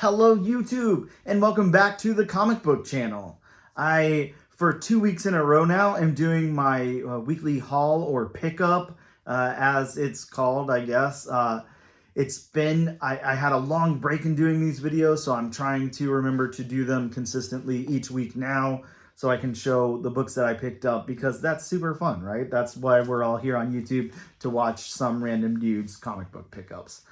Hello YouTube, and welcome back to the comic book channel. For 2 weeks in a row now, am doing my weekly haul or pickup, as it's called, I guess. I had a long break in doing these videos, so I'm trying to remember to do them consistently each week now, so I can show the books that I picked up, because that's super fun, right? That's why we're all here on YouTube, to watch some random dude's comic book pickups.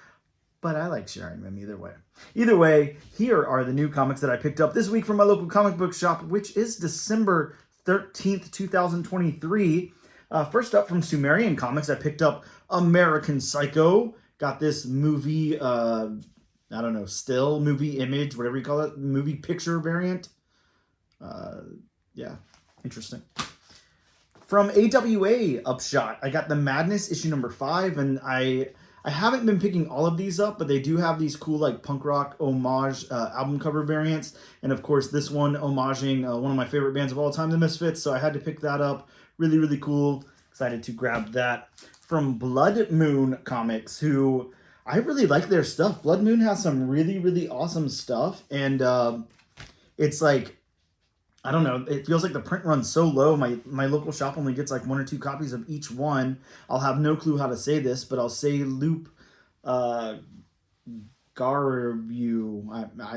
But I like sharing them either way. Either way, here are the new comics that I picked up this week from my local comic book shop, which is December 13th, 2023. First up, from Sumerian Comics, I picked up American Psycho. Got this movie, still movie image, whatever you call it, movie picture variant. Yeah, interesting. From AWA Upshot, I got The Madness issue number 5, and I haven't been picking all of these up, but they do have these cool like punk rock homage album cover variants. And of course this one homaging one of my favorite bands of all time, The Misfits. So I had to pick that up. Really, really cool. Excited to grab that. From Blood Moon Comics, who I really like their stuff. Blood Moon has some really, really awesome stuff. And it's like, I don't know, it feels like the print runs so low. My local shop only gets like 1 or 2 copies of each one. I'll have no clue how to say this, but I'll say Loop Garview.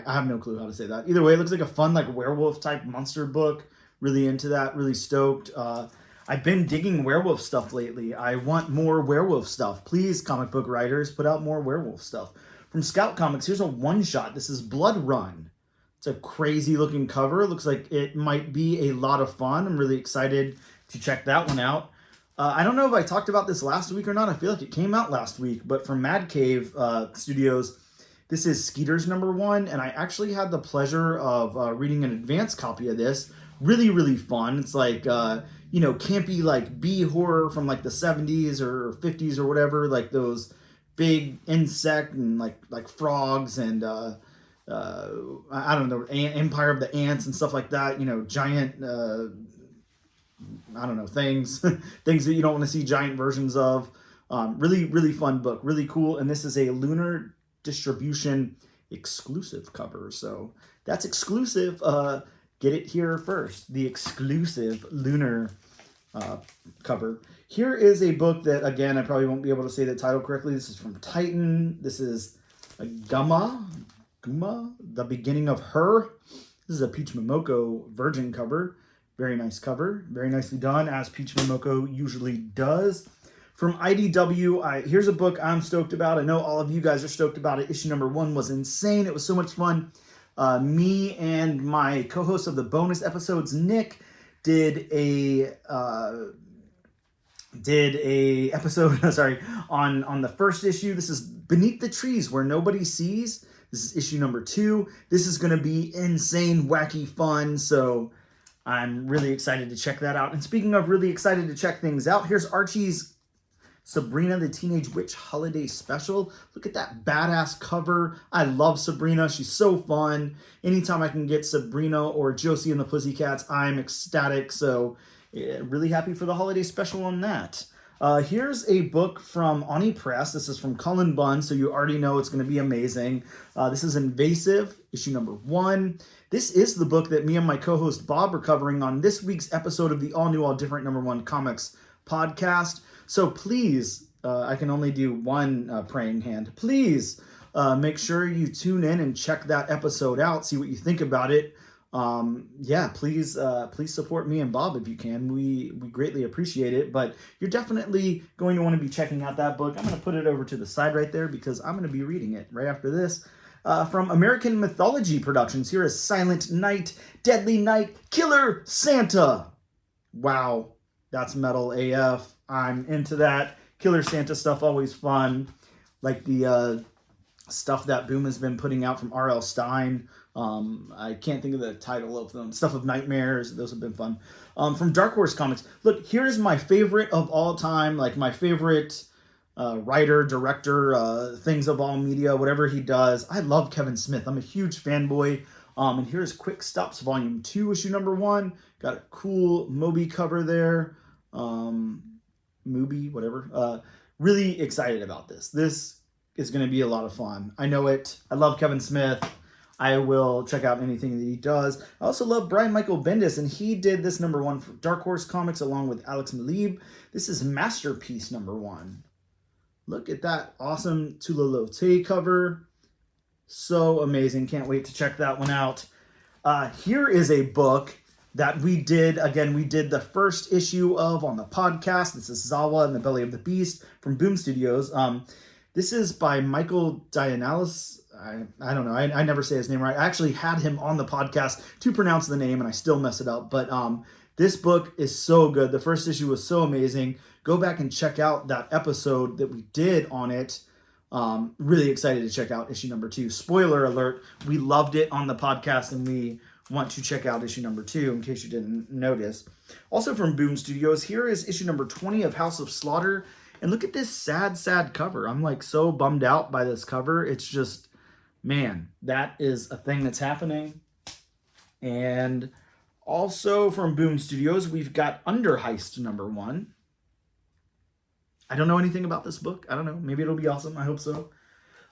I have no clue how to say that. Either way, it looks like a fun like werewolf type monster book. Really into that, really stoked. I've been digging werewolf stuff lately. I want more werewolf stuff. Please, comic book writers, put out more werewolf stuff. From Scout Comics, here's a one-shot. This is Blood Run. It's a crazy looking cover. It looks like it might be a lot of fun. I'm really excited to check that one out. I don't know if I talked about this last week or not. I feel like it came out last week, but from Mad Cave Studios, this is Skeeter's #1, and I actually had the pleasure of reading an advanced copy of this. Really, really fun. It's like, campy like B horror from like the 70s or 50s or whatever, like those big insect and like frogs and I don't know, Empire of the Ants and stuff like that, giant, things, things that you don't want to see giant versions of. Really, really fun book, really cool. And this is a Lunar Distribution exclusive cover. So that's exclusive. Get it here first, the exclusive Lunar cover. Here is a book that, again, I probably won't be able to say the title correctly. This is from Titan. This is a Guma, The Beginning of Her. This is a Peach Momoko Virgin cover. Very nice cover. Very nicely done, as Peach Momoko usually does. From IDW, here's a book I'm stoked about. I know all of you guys are stoked about it. Issue number 1 was insane. It was so much fun. Me and my co-host of the bonus episodes, Nick, did a episode on the first issue. This is Beneath the Trees Where Nobody Sees. This is issue number 2. This is going to be insane, wacky fun, so I'm really excited to check that out. And speaking of really excited to check things out, here's Archie's Sabrina the Teenage Witch Holiday Special. Look at that badass cover. I love Sabrina. She's so fun. Anytime I can get Sabrina or Josie and the Pussycats, I'm ecstatic. So really happy for the holiday special on that. Here's a book from Oni Press. This is from Cullen Bunn, so you already know it's going to be amazing. This is Invasive, issue number 1. This is the book that me and my co-host Bob are covering on this week's episode of the All New, All Different #1 Comics podcast. So please, I can only do one praying hand. Please make sure you tune in and check that episode out. See what you think about it. Please support me and Bob if you can. We greatly appreciate it. But you're definitely going to want to be checking out that book. I'm going to put it over to the side right there because I'm going to be reading it right after this. From American Mythology Productions, here is Silent Night, Deadly Night, Killer Santa. Wow, that's metal AF. I'm into that. Killer Santa stuff, always fun. Like the stuff that Boom has been putting out from R.L. Stine. I can't think of the title of them. Stuff of Nightmares. Those have been fun. From Dark Horse Comics. Look, here's my favorite of all time. Like my favorite writer, director, things of all media, whatever he does. I love Kevin Smith. I'm a huge fanboy. And here's Quick Stops Volume 2, issue number 1. Got a cool Moby cover there. Moby, whatever. Really excited about this. This is going to be a lot of fun. I know it. I love Kevin Smith. I will check out anything that he does. I also love Brian Michael Bendis, and he did this #1 for Dark Horse Comics along with Alex Maleev. This is Masterpiece #1. Look at that awesome Tula Lotay cover. So amazing. Can't wait to check that one out. Here is a book that we did. Again, we did the first issue of on the podcast. This is Zawa and the Belly of the Beast from Boom Studios. This is by Michael Dianalis. I don't know. I never say his name right. I actually had him on the podcast to pronounce the name, and I still mess it up. But this book is so good. The first issue was so amazing. Go back and check out that episode that we did on it. Really excited to check out issue #2. Spoiler alert, we loved it on the podcast, and we want to check out issue #2 in case you didn't notice. Also from Boom Studios, here is issue #20 of House of Slaughter. And look at this sad, sad cover. I'm like so bummed out by this cover. It's just, man, that is a thing that's happening. And also from Boom Studios, we've got Under Heist #1. I don't know anything about this book. I don't know. Maybe it'll be awesome. I hope so.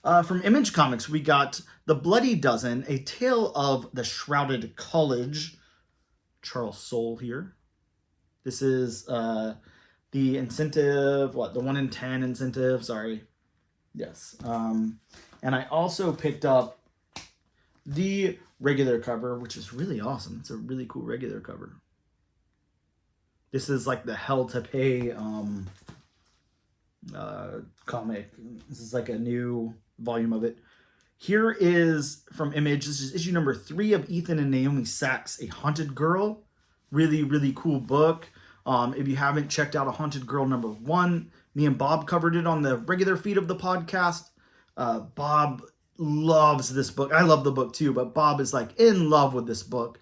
From Image Comics, we got The Bloody Dozen, A Tale of the Shrouded College. Charles Soule here. This is the incentive, the 1 in 10 incentive, sorry. Yes. And I also picked up the regular cover, which is really awesome. It's a really cool regular cover. This is like the Hell to Pay comic. This is like a new volume of it. Here is from Image. This is issue #3 of Ethan and Naomi Sachs, A Haunted Girl. Really, really cool book. If you haven't checked out A Haunted Girl #1, me and Bob covered it on the regular feed of the podcast. Bob loves this book. I love the book too, but Bob is like in love with this book.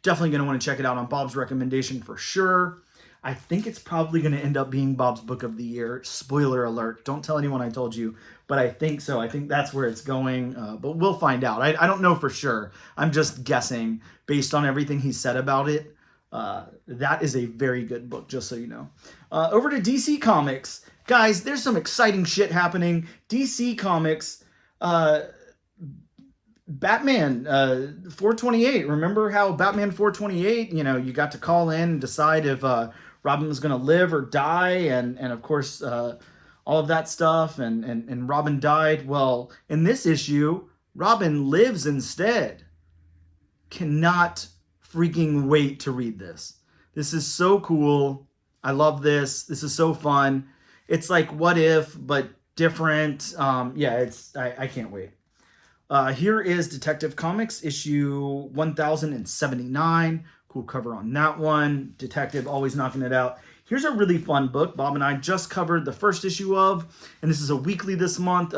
Definitely going to want to check it out on Bob's recommendation for sure. I think it's probably going to end up being Bob's book of the year. Spoiler alert. Don't tell anyone I told you, but I think so. I think that's where it's going, but we'll find out. I don't know for sure. I'm just guessing based on everything he said about it. That is a very good book, just so you know. Over to DC Comics. Guys, there's some exciting shit happening. DC Comics, Batman 428. Remember how Batman 428, you got to call in and decide if Robin was going to live or die, and of course all of that stuff, and Robin died. Well, in this issue, Robin lives instead. Cannot freaking wait to read this. This is so cool. I love this. This is so fun. It's like What If, but different. I can't wait. Here is Detective Comics, issue 1079. Cool cover on that one. Detective, always knocking it out. Here's a really fun book Bob and I just covered the first issue of, and this is a weekly this month.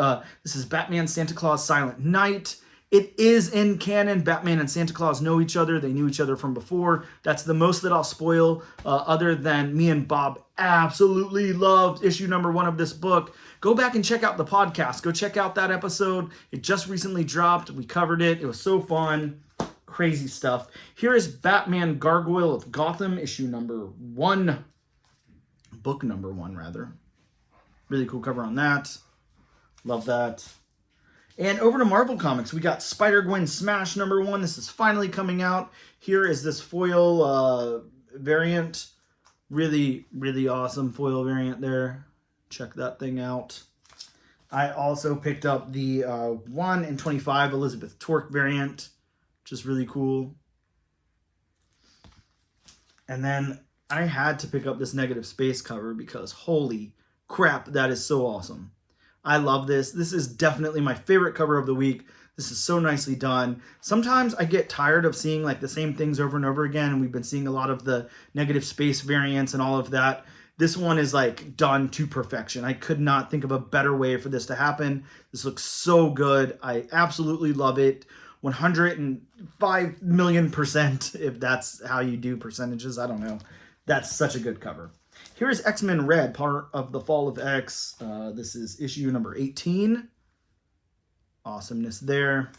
This is Batman Santa Claus Silent Night. It is in canon. Batman and Santa Claus know each other. They knew each other from before. That's the most that I'll spoil, other than me and Bob absolutely loved issue #1 of this book. Go back and check out the podcast. Go check out that episode. It just recently dropped. We covered it. It was so fun. Crazy stuff. Here is Batman Gargoyle of Gotham, issue #1. Book #1, rather. Really cool cover on that. Love that. And over to Marvel Comics, we got Spider-Gwen Smash #1. This is finally coming out. Here is this foil variant. Really, really awesome foil variant there. Check that thing out. I also picked up the 1 in 25 Elizabeth Torque variant, which is really cool. And then I had to pick up this Negative Space cover because holy crap, that is so awesome. I love this. This is definitely my favorite cover of the week. This is so nicely done. Sometimes I get tired of seeing like the same things over and over again. And we've been seeing a lot of the Negative Space variants and all of that. This one is like done to perfection. I could not think of a better way for this to happen. This looks so good. I absolutely love it. 105 million%, if that's how you do percentages. I don't know. That's such a good cover. Here is X-Men Red, part of the Fall of X. This is issue #18. Awesomeness there.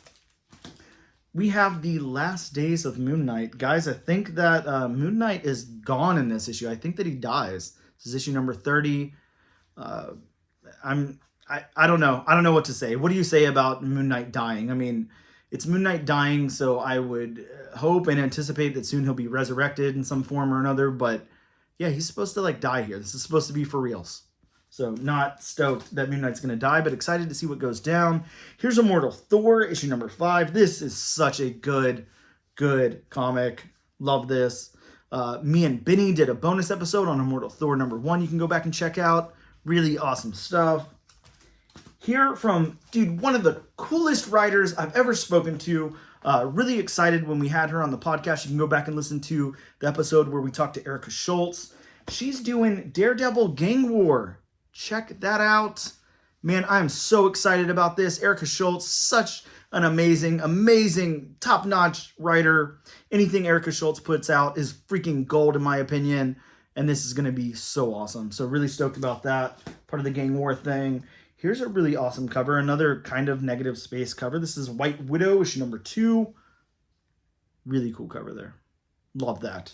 We have the last days of Moon Knight. Guys, I think that Moon Knight is gone in this issue. I think that he dies. This is issue #30. I don't know. I don't know what to say. What do you say about Moon Knight dying? I mean, it's Moon Knight dying, so I would hope and anticipate that soon he'll be resurrected in some form or another. But yeah, he's supposed to like die here. This is supposed to be for reals. So not stoked that Moon Knight's going to die, but excited to see what goes down. Here's Immortal Thor, issue number 5. This is such a good comic. Love this. Me and Benny did a bonus episode on Immortal Thor number 1. You can go back and check out. Really awesome stuff. Here from, dude, one of the coolest writers I've ever spoken to. Really excited when we had her on the podcast. You can go back and listen to the episode where we talked to Erica Schultz. She's doing Daredevil Gang War. Check that out. Man, I am so excited about this. Erica Schultz, such an amazing, top-notch writer. Anything Erica Schultz puts out is freaking gold in my opinion. And this is going to be so awesome. So really stoked about that. Part of the Gang War thing. Here's a really awesome cover. Another kind of negative space cover. This is White Widow, issue number 2. Really cool cover there. Love that.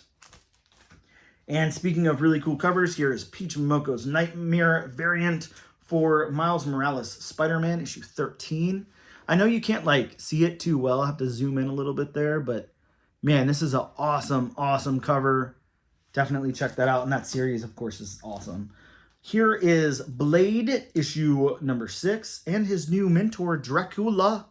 And speaking of really cool covers, here is Peach Momoko's Nightmare variant for Miles Morales Spider-Man, issue 13. I know you can't like see it too well. I have to zoom in a little bit there, but man, this is an awesome cover. Definitely check that out. And that series, of course, is awesome. Here is Blade, issue number 6, and his new mentor, Dracula.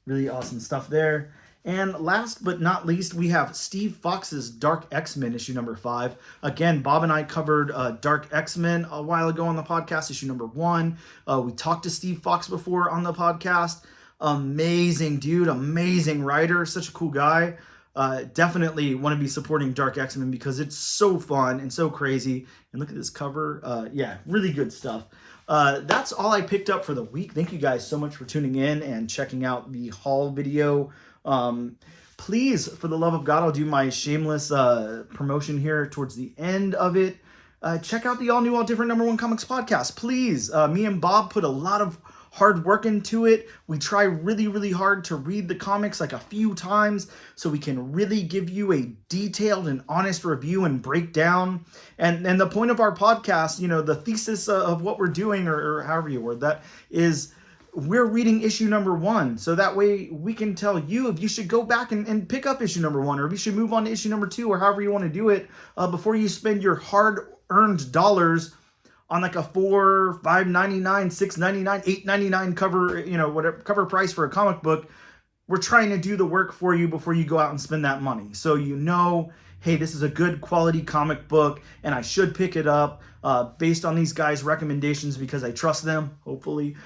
Really awesome stuff there. And last but not least, we have Steve Fox's Dark X-Men, issue number 5. Again, Bob and I covered Dark X-Men a while ago on the podcast, issue number 1. We talked to Steve Fox before on the podcast. Amazing dude, amazing writer, such a cool guy. Definitely want to be supporting Dark X-Men because it's so fun and so crazy. And look at this cover. Yeah, really good stuff. That's all I picked up for the week. Thank you guys so much for tuning in and checking out the haul video. Please, for the love of God, I'll do my shameless promotion here towards the end of it. Check out the all new, all different #1 Comics podcast. Please, me and Bob put a lot of hard work into it. We try really hard to read the comics like a few times so we can really give you a detailed and honest review and breakdown. And the point of our podcast, you know, the thesis of what we're doing, or however you word that, is we're reading issue number 1. So that way we can tell you if you should go back and pick up issue number 1, or if you should move on to issue number 2, or however you want to do it before you spend your hard-earned dollars on like a $4, $5.99, $6.99, $8.99 cover, you know, whatever cover price for a comic book. We're trying to do the work for you before you go out and spend that money. So you know, hey, this is a good quality comic book and I should pick it up based on these guys' recommendations because I trust them, hopefully.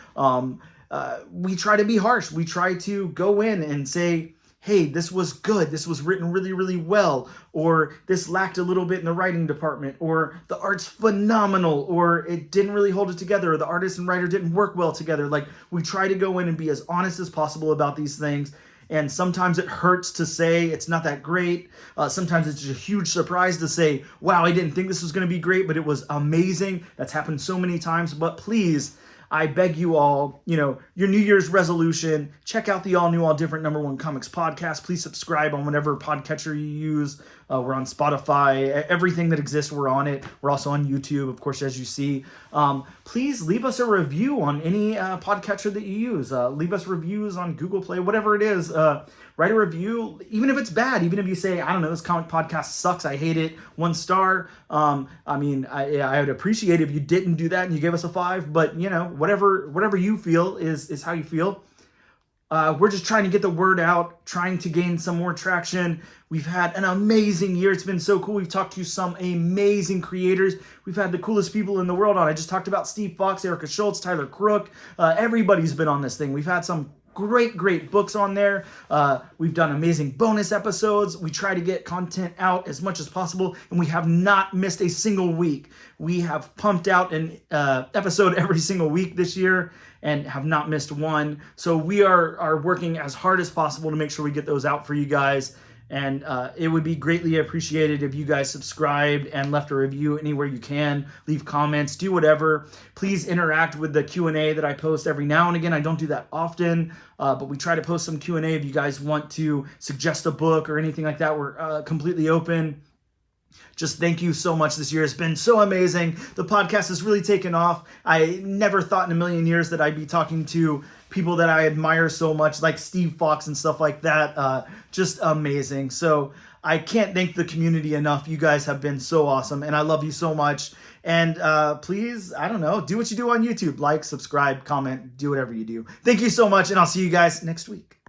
We try to be harsh. We try to go in and say, hey, this was good, this was written really well, or this lacked a little bit in the writing department, or the art's phenomenal, or it didn't really hold it together, or the artist and writer didn't work well together. Like, we try to go in and be as honest as possible about these things. And sometimes it hurts to say it's not that great. Sometimes it's just a huge surprise to say, wow, I didn't think this was going to be great, but it was amazing. That's happened so many times. But please, I beg you all, you know, your New Year's resolution, check out the all new, all different #1 Comics podcast. Please subscribe on whatever podcatcher you use. We're on Spotify, everything that exists, we're on it. We're also on YouTube, of course, as you see. Please leave us a review on any podcatcher that you use. Leave us reviews on Google Play, whatever it is. Write a review, even if it's bad, even if you say, I don't know, this comic podcast sucks, I hate it, 1 star. I mean, I would appreciate if you didn't do that and you gave us a 5, but you know, whatever you feel is how you feel. We're just trying to get the word out, trying to gain some more traction. We've had an amazing year. It's been so cool. We've talked to some amazing creators. We've had the coolest people in the world on. I just talked about Steve Fox, Erica Schultz, Tyler Crook. Everybody's been on this thing. We've had some great books on there. We've done amazing bonus episodes. We try to get content out as much as possible, and we have not missed a single week. We have pumped out an episode every single week this year and have not missed one. So we are working as hard as possible to make sure we get those out for you guys. And it would be greatly appreciated if you guys subscribed and left a review anywhere you can. Leave comments, do whatever. Please interact with the Q&A that I post every now and again. I don't do that often, but we try to post some Q&A. If you guys want to suggest a book or anything like that, we're completely open. Just thank you so much this year. It's been so amazing. The podcast has really taken off. I never thought in a million years that I'd be talking to people that I admire so much, like Steve Fox and stuff like that. Just amazing. So I can't thank the community enough. You guys have been so awesome, and I love you so much. And please, I don't know, do what you do on YouTube. Like, subscribe, comment, do whatever you do. Thank you so much, and I'll see you guys next week.